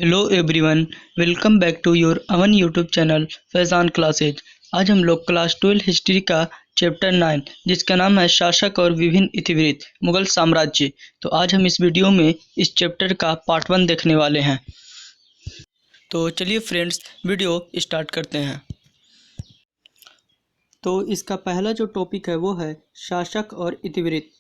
Hello everyone, welcome back to your own YouTube channel Faizan Classes. आज हम लोग class 12 history का चैप्टर 9 जिसका नाम है शासक और विभिन्न इतिवृत्त मुगल साम्राज्य। तो आज हम इस वीडियो में इस चैप्टर का पार्ट 1 देखने वाले हैं। तो चलिए फ्रेंड्स, वीडियो स्टार्ट करते हैं। तो इसका पहला जो टॉपिक है वो है शासक और इतिवृत्त।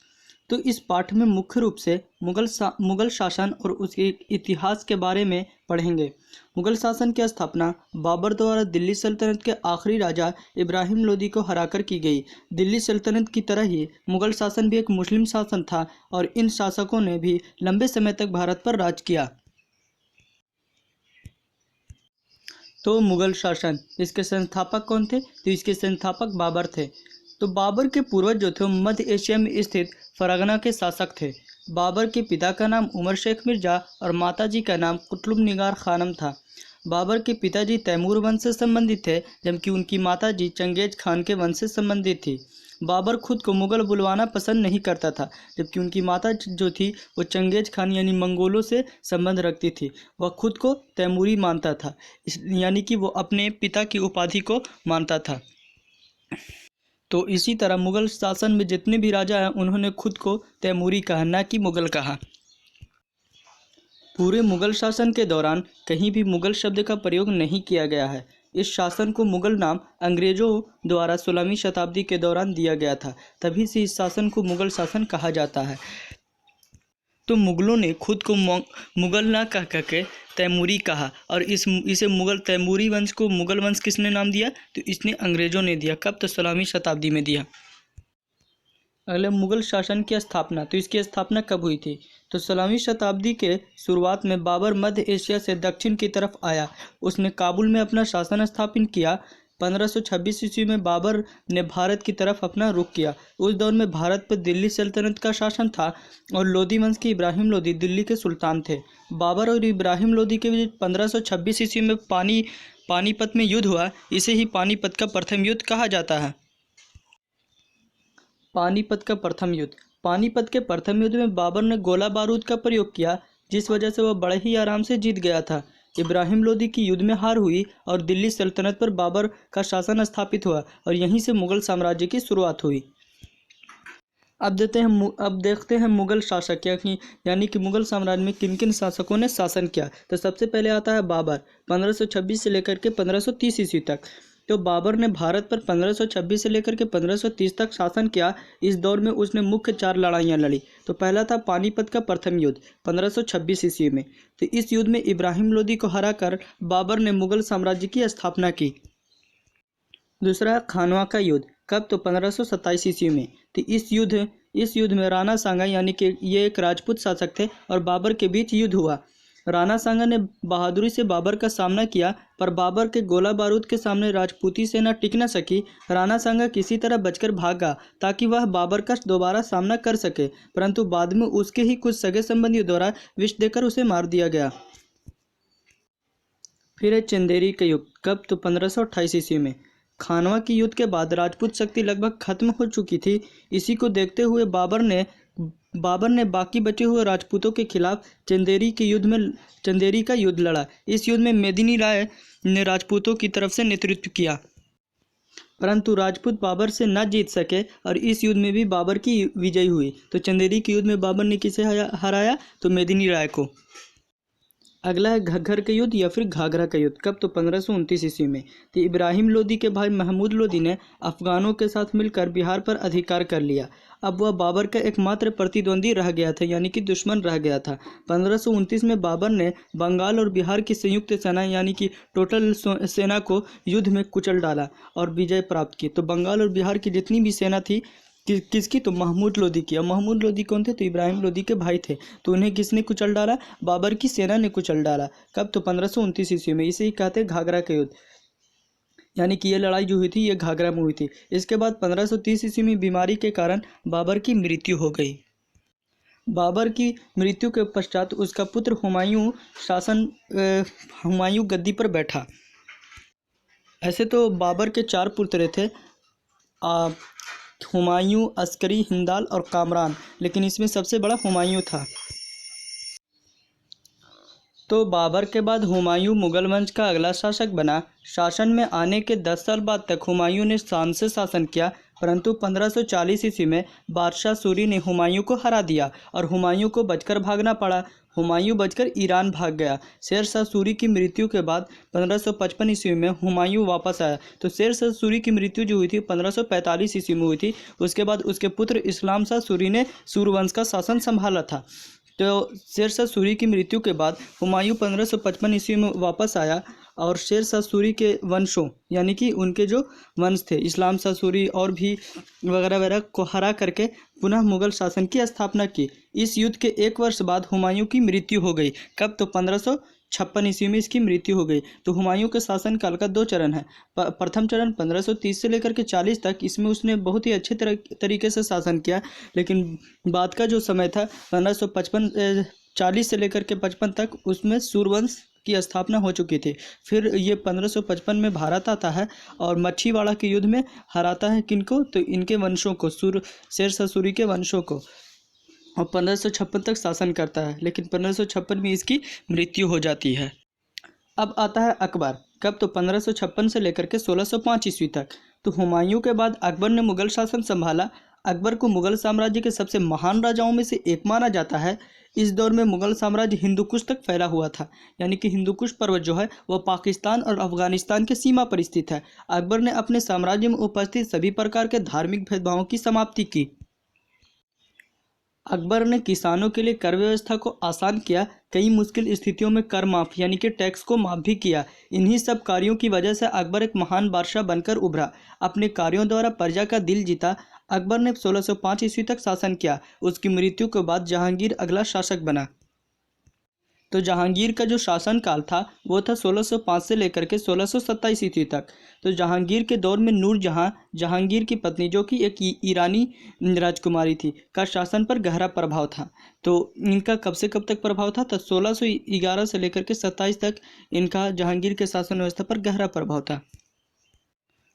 तो इस पाठ में मुख्य रूप से मुगल शासन और उसके इतिहास के बारे में पढ़ेंगे। मुगल शासन की स्थापना बाबर द्वारा दिल्ली सल्तनत के आखिरी राजा इब्राहिम लोदी को हराकर की गई। दिल्ली सल्तनत की तरह ही मुगल शासन भी एक मुस्लिम शासन था और इन शासकों ने भी लंबे समय तक भारत पर राज किया। तो मुगल शासन, इसके संस्थापक कौन थे? तो इसके संस्थापक बाबर थे। तो बाबर के पूर्वज जो थे मध्य एशिया में स्थित फरगना के शासक थे। बाबर के पिता का नाम उमर शेख मिर्जा और माताजी का नाम कुतुब निगार खानम था। बाबर के पिताजी तैमूर वंश से संबंधित थे, जबकि उनकी माताजी चंगेज खान के वंश से संबंधित थी। बाबर खुद को मुगल बुलवाना पसंद नहीं करता था, जबकि उनकी माता जो थी वो चंगेज खान यानी मंगोलों से संबंध रखती थी। वह खुद को तैमूरी मानता था, यानी कि वो अपने पिता की उपाधि को मानता था। तो इसी तरह मुगल शासन में जितने भी राजा हैं उन्होंने खुद को तैमूरी कहा, ना कि मुगल कहा। पूरे मुगल शासन के दौरान कहीं भी मुगल शब्द का प्रयोग नहीं किया गया है। इस शासन को मुगल नाम अंग्रेजों द्वारा 16वीं शताब्दी के दौरान दिया गया था, तभी से इस शासन को मुगल शासन कहा जाता है। तो मुगलों ने खुद को मुगल ना कह के तैमूरी कहा और इसे मुगल तैमूरी वंश को मुगल वंश किसने नाम दिया? तो इसने अंग्रेजों ने दिया। कब? तो 16वीं शताब्दी में दिया। अगले मुगल शासन की स्थापना। तो इसकी स्थापना कब हुई थी? तो 16वीं शताब्दी के शुरुआत में बाबर मध्य एशिया से दक्षिण की तरफ आया। उसने काबुल में अपना शासन स्थापित किया। 1526 ईस्वी में बाबर ने भारत की तरफ अपना रुख किया। उस दौर में भारत पर दिल्ली सल्तनत का शासन था और लोदी वंश के इब्राहिम लोदी दिल्ली के सुल्तान थे। बाबर और इब्राहिम लोदी के बीच 1526 ईस्वी में पानीपत में युद्ध हुआ। इसे ही पानीपत का प्रथम युद्ध कहा जाता है। पानीपत का प्रथम युद्ध। पानीपत के प्रथम युद्ध में बाबर ने गोला बारूद का प्रयोग किया, जिस वजह से वह बड़े ही आराम से जीत गया था। इब्राहिम लोदी की युद्ध में हार हुई और दिल्ली सल्तनत पर बाबर का शासन स्थापित हुआ और यहीं से मुगल साम्राज्य की शुरुआत हुई। अब देखते हैं मुगल शासक यानी कि मुगल साम्राज्य में किन किन शासकों ने शासन किया। तो सबसे पहले आता है बाबर, 1526 से लेकर के 1530 ईस्वी तक। तो बाबर ने भारत पर 1526 से लेकर के 1530 तक शासन किया। इस दौर में उसने मुख्य 4 लड़ाइयाँ लड़ी। तो पहला था पानीपत का प्रथम युद्ध 1526 ईस्वी में। तो इस युद्ध में इब्राहिम लोदी को हराकर बाबर ने मुगल साम्राज्य की स्थापना की। दूसरा खानवा का युद्ध। कब? तो 1527 ईस्वी में। तो इस युद्ध में राणा सांगा यानी कि ये एक राजपूत शासक थे और बाबर के बीच युद्ध हुआ। राणा सांगा ने बहादुरी से बाबर का सामना किया, पर बाबर के गोला बारूद के सामने राजपूती सेना टिक न सकी। राणा सांगा किसी तरह बचकर भागा ताकि वह बाबर का दोबारा सामना कर सके, परंतु बाद में उसके ही कुछ सगे संबंधियों द्वारा विष देकर उसे मार दिया गया। फिर है चंदेरी का युद्ध। कब? तो 1528 ईस्वी में। खानवा की युद्ध के बाद राजपूत शक्ति लगभग खत्म हो चुकी थी। इसी को देखते हुए बाबर ने बाकी बचे हुए राजपूतों के खिलाफ चंदेरी का युद्ध लड़ा। इस युद्ध में मेदिनी राय ने राजपूतों की तरफ से नेतृत्व किया, परंतु राजपूत बाबर से न जीत सके और इस युद्ध में भी बाबर की विजय हुई। तो चंदेरी के युद्ध में बाबर ने किसे हराया? तो मेदिनी राय को। अगला है घग्गर का युद्ध या फिर घाघरा का युद्ध। कब? तो 1529 ईस्वी में। तो इब्राहिम लोदी के भाई महमूद लोदी ने अफगानों के साथ मिलकर बिहार पर अधिकार कर लिया। अब वह बाबर का एकमात्र प्रतिद्वंदी रह गया था, यानी कि दुश्मन रह गया था। 1529 में बाबर ने बंगाल और बिहार की संयुक्त सेना यानी कि टोटल सेना को युद्ध में कुचल डाला और विजय प्राप्त की। तो बंगाल और बिहार की जितनी भी सेना थी किसकी? तो महमूद लोदी की। और महमूद लोदी कौन थे? तो इब्राहिम लोदी के भाई थे। तो उन्हें किसने कुचल डाला? बाबर की सेना ने कुचल डाला। कब? तो 1529 ईस्वी में। इसे ही कहते हैं घाघरा का युद्ध, यानी कि ये लड़ाई जो हुई थी ये घाघरा में हुई थी। इसके बाद 1530 ईस्वी में बीमारी के कारण बाबर की मृत्यु हो गई। बाबर की मृत्यु के पश्चात उसका पुत्र हुमायूं गद्दी पर बैठा। ऐसे तो बाबर के 4 पुत्र थे, हुमायूं, अस्करी, हिंदाल और कामरान, लेकिन इसमें सबसे बड़ा हुमायूं था। तो बाबर के बाद हुमायूं मुगल वंश का अगला शासक बना। शासन में आने के 10 साल बाद तक हुमायूं ने शान से शासन किया, परंतु 1540 ईस्वी में बादशाह सूरी ने हुमायूं को हरा दिया और हुमायूं को बचकर भागना पड़ा। हुमायूं बचकर ईरान भाग गया। शेर शाह सूरी की मृत्यु के बाद 1555 ईस्वी में हुमायूं वापस आया। तो शेर शाह सूरी की मृत्यु जो हुई थी 1545 ईस्वी में हुई थी। उसके बाद उसके पुत्र इस्लाम शाह सूरी ने सूरवंश का शासन संभाला था। तो शेर शाह सूरी की मृत्यु के बाद हुमायूं 1555 ईस्वी में वापस आया और शेर शाह सूरी के वंशों यानी कि उनके जो वंश थे इस्लाम शाह सूरी और भी वगैरह वगैरह को हरा करके पुनः मुगल शासन की स्थापना की। इस युद्ध के 1 वर्ष बाद हुमायूं की मृत्यु हो गई। कब? तो 1556 ईस्वी में इसकी मृत्यु हो गई। तो हुमायूं के शासनकाल का 2 चरण है। प्रथम चरण 1530 से लेकर के 40 तक, इसमें उसने बहुत ही अच्छे तरीके से शासन किया। लेकिन बाद का जो समय था 1555 40 से लेकर के 55 तक, उसमें सूरवंश की स्थापना हो चुकी थी। फिर ये 1555 में भारत आता है और मच्छीवाड़ा के युद्ध में हराता है किनको? तो इनके वंशों को, शेर शाह सूरी के वंशों को, और 1556 तक शासन करता है। लेकिन 1556 में इसकी मृत्यु हो जाती है। अब आता है अकबर। कब? तो 1556 से लेकर के 1605 ईस्वी तक। तो हुमायूं के बाद अकबर ने मुगल शासन संभाला। अकबर को मुगल साम्राज्य के सबसे महान राजाओं में से एक माना जाता है। इस दौर में मुगल साम्राज्य हिंदू कुश तक फैला हुआ था, यानी कि हिंदू कुश पर्वत जो है वह पाकिस्तान और अफगानिस्तान के सीमा पर स्थित है। अकबर ने अपने साम्राज्य में उपस्थित सभी प्रकार के धार्मिक भेदभावों की समाप्ति की। अकबर ने किसानों के लिए कर व्यवस्था को आसान किया। कई मुश्किल स्थितियों में कर माफ यानी कि टैक्स को माफ भी किया। इन्हीं सब कार्यों की वजह से अकबर एक महान बादशाह बनकर उभरा। अपने कार्यों द्वारा प्रजा का दिल जीता। अकबर ने 1605 ईस्वी तक शासन किया। उसकी मृत्यु के बाद जहांगीर अगला शासक बना। तो जहांगीर का जो शासनकाल था वो था 1605 से लेकर के 1627 ईस्वी तक। तो जहांगीर के दौर में नूरजहां, जहांगीर की पत्नी जो कि एक ईरानी राजकुमारी थी, का शासन पर गहरा प्रभाव था। तो इनका कब से कब तक प्रभाव था? तो 1611 से लेकर के 27 तक इनका जहांगीर के शासन व्यवस्था पर गहरा प्रभाव था।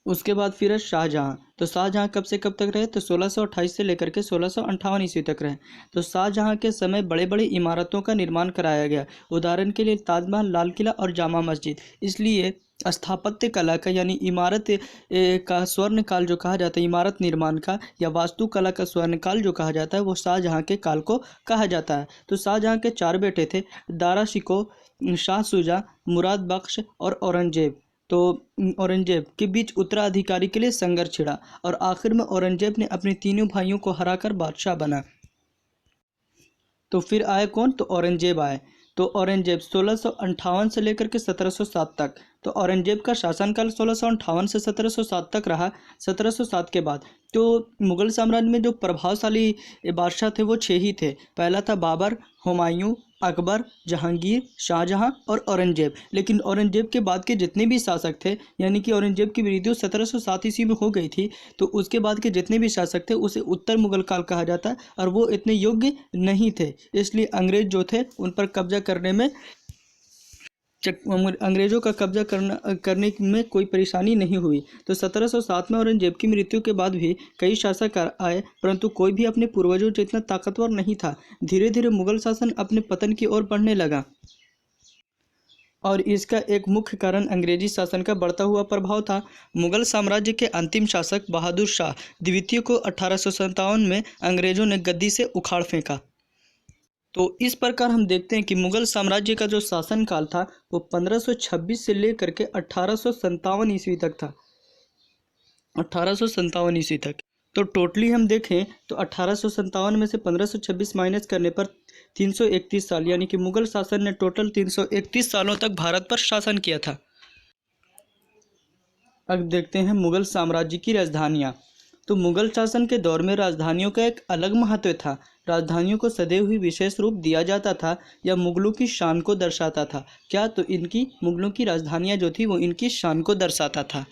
उसके बाद फिर है शाहजहां। तो शाहजहां कब से कब तक रहे? तो 1628 से लेकर के 1658 ईस्वी तक रहे। तो शाहजहां के समय बड़े बड़े इमारतों का निर्माण कराया गया। उदाहरण के लिए ताजमहल, लाल किला और जामा मस्जिद। इसलिए स्थापत्य कला का यानी इमारत का स्वर्ण काल जो कहा जाता है, इमारत निर्माण का या वास्तु कला का स्वर्ण काल जो कहा जाता है, वो शाहजहां के काल को कहा जाता है। तो शाहजहां के 4 बेटे थे, दारा शिकोह, शाह शुजा, मुराद बख्श और औरंगजेब। तो औरंगजेब के बीच उत्तराधिकारी के लिए संघर्ष छिड़ा और आखिर में औरंगजेब ने अपने तीनों भाइयों को हराकर बादशाह बना। तो फिर आए कौन? तो औरंगजेब आए। तो औरंगजेब 1658 से लेकर के 1707 तक। तो औरंगजेब का शासनकाल 1658 से 1707 तक रहा। 1707 के बाद तो मुगल साम्राज्य में जो प्रभावशाली बादशाह थे वो 6 ही थे। पहला था बाबर, हुमायूं, अकबर, जहांगीर, शाहजहां और औरंगजेब। लेकिन औरंगजेब के बाद के जितने भी शासक थे, यानी कि औरंगजेब की मृत्यु 1707 ईस्वी में हो गई थी, तो उसके बाद के जितने भी शासक थे उसे उत्तर मुगल काल कहा जाता है और वो इतने योग्य नहीं थे। इसलिए अंग्रेज जो थे उन पर कब्जा करने में अंग्रेजों का कब्जा करने में कोई परेशानी नहीं हुई। तो 1707 में औरंगजेब की मृत्यु के बाद भी कई शासक आए, परंतु कोई भी अपने पूर्वजों जितना ताकतवर नहीं था। धीरे धीरे मुगल शासन अपने पतन की ओर बढ़ने लगा और इसका एक मुख्य कारण अंग्रेजी शासन का बढ़ता हुआ प्रभाव था। मुगल साम्राज्य के अंतिम शासक बहादुर शाह द्वितीय को 1857 में अंग्रेजों ने गद्दी से उखाड़ फेंका। तो इस प्रकार हम देखते हैं कि मुगल साम्राज्य का जो शासनकाल था वो 1526 से लेकर के 1857 ईस्वी तक था। 1857 ईस्वी तक। तो टोटली हम देखें तो 1857 में से 1526 माइनस करने पर 331 साल, यानी कि मुगल शासन ने टोटल 331 सालों तक भारत पर शासन किया था। अब देखते हैं मुगल साम्राज्य की राजधानियाँ। तो मुगल शासन के दौर में राजधानियों का एक अलग महत्व था। राजधानियों को सदैव ही विशेष रूप दिया जाता था या मुगलों की शान को दर्शाता था। क्या? तो इनकी मुगलों की राजधानियाँ जो थी वो इनकी शान को दर्शाता था।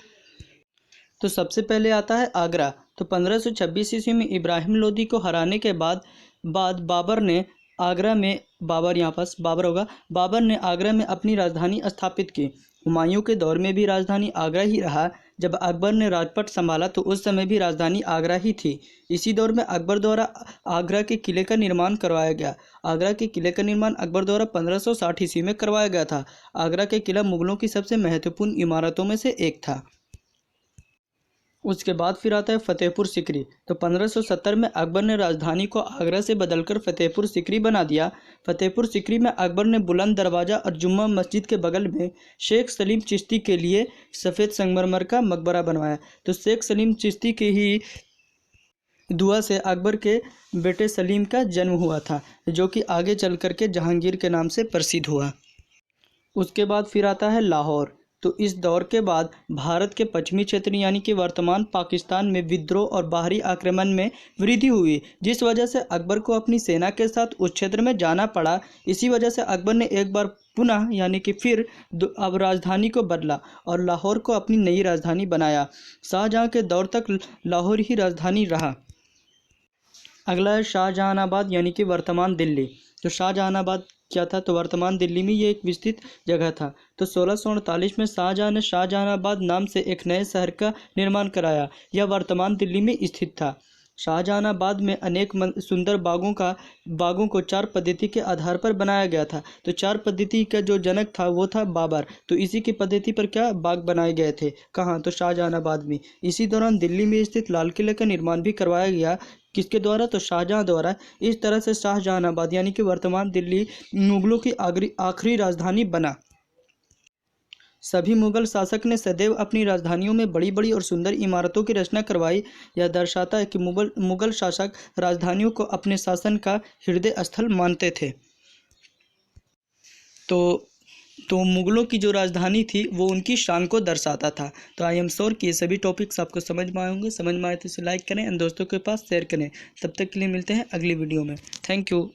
तो सबसे पहले आता है आगरा। तो 1526 ईस्वी में इब्राहिम लोदी को हराने के बाद बाबर ने आगरा में बाबर ने आगरा में अपनी राजधानी स्थापित की। हुमायूं के दौर में भी राजधानी आगरा ही रहा। जब अकबर ने राजपाट संभाला तो उस समय भी राजधानी आगरा ही थी। इसी दौर में अकबर द्वारा आगरा के किले का निर्माण करवाया गया। आगरा के किले का निर्माण अकबर द्वारा 1560 ईस्वी में करवाया गया था। आगरा के किला मुगलों की सबसे महत्वपूर्ण इमारतों में से एक था। उसके बाद फिर आता है फतेहपुर सिकरी। तो 1570 में अकबर ने राजधानी को आगरा से बदलकर फतेहपुर सिकरी बना दिया। फतेहपुर सिकरी में अकबर ने बुलंद दरवाज़ा और जुम्मा मस्जिद के बगल में शेख सलीम चिश्ती के लिए सफ़ेद संगमरमर का मकबरा बनवाया। तो शेख सलीम चिश्ती की ही दुआ से अकबर के बेटे सलीम का जन्म हुआ था, जो कि आगे चल कर के जहांगीर के नाम से प्रसिद्ध हुआ। उसके बाद फिर आता है लाहौर। तो इस दौर के बाद भारत के पश्चिमी क्षेत्र यानी कि वर्तमान पाकिस्तान में विद्रोह और बाहरी आक्रमण में वृद्धि हुई, जिस वजह से अकबर को अपनी सेना के साथ उस क्षेत्र में जाना पड़ा। इसी वजह से अकबर ने एक बार पुनः यानी कि फिर अब राजधानी को बदला और लाहौर को अपनी नई राजधानी बनाया। शाहजहाँ के दौर तक लाहौर ही राजधानी रहा। अगला है शाहजहानाबाद यानी कि वर्तमान दिल्ली। तो शाहजहानाबाद क्या था? तो वर्तमान दिल्ली में ये एक विस्तृत जगह था। तो 1648 में शाहजहाँ ने शाहजहानाबाद नाम से एक नए शहर का निर्माण कराया। यह वर्तमान दिल्ली में स्थित था। शाहजहानाबाद में अनेक सुंदर बागों को 4 पद्धति के आधार पर बनाया गया था। तो 4 पद्धति का जो जनक था वो था बाबर। तो इसी की पद्धति पर क्या बाग बनाए गए थे? कहाँ? तो शाहजहानाबाद में। इसी दौरान दिल्ली में स्थित लाल किले का निर्माण भी करवाया गया। किसके द्वारा? तो शाहजहाँ द्वारा। इस तरह से शाहजहानाबाद यानी कि वर्तमान दिल्ली मुगलों की आखिरी राजधानी बना। सभी मुगल शासक ने सदैव अपनी राजधानियों में बड़ी बड़ी और सुंदर इमारतों की रचना करवाई। यह दर्शाता है कि मुगल शासक राजधानियों को अपने शासन का हृदय स्थल मानते थे। तो मुगलों की जो राजधानी थी वो उनकी शान को दर्शाता था। तो आई एम श्योर कि ये सभी टॉपिक्स आपको समझ में आए होंगे। समझ में आए तो इसे लाइक करें और दोस्तों के पास शेयर करें। तब तक के लिए मिलते हैं अगली वीडियो में। Thank you.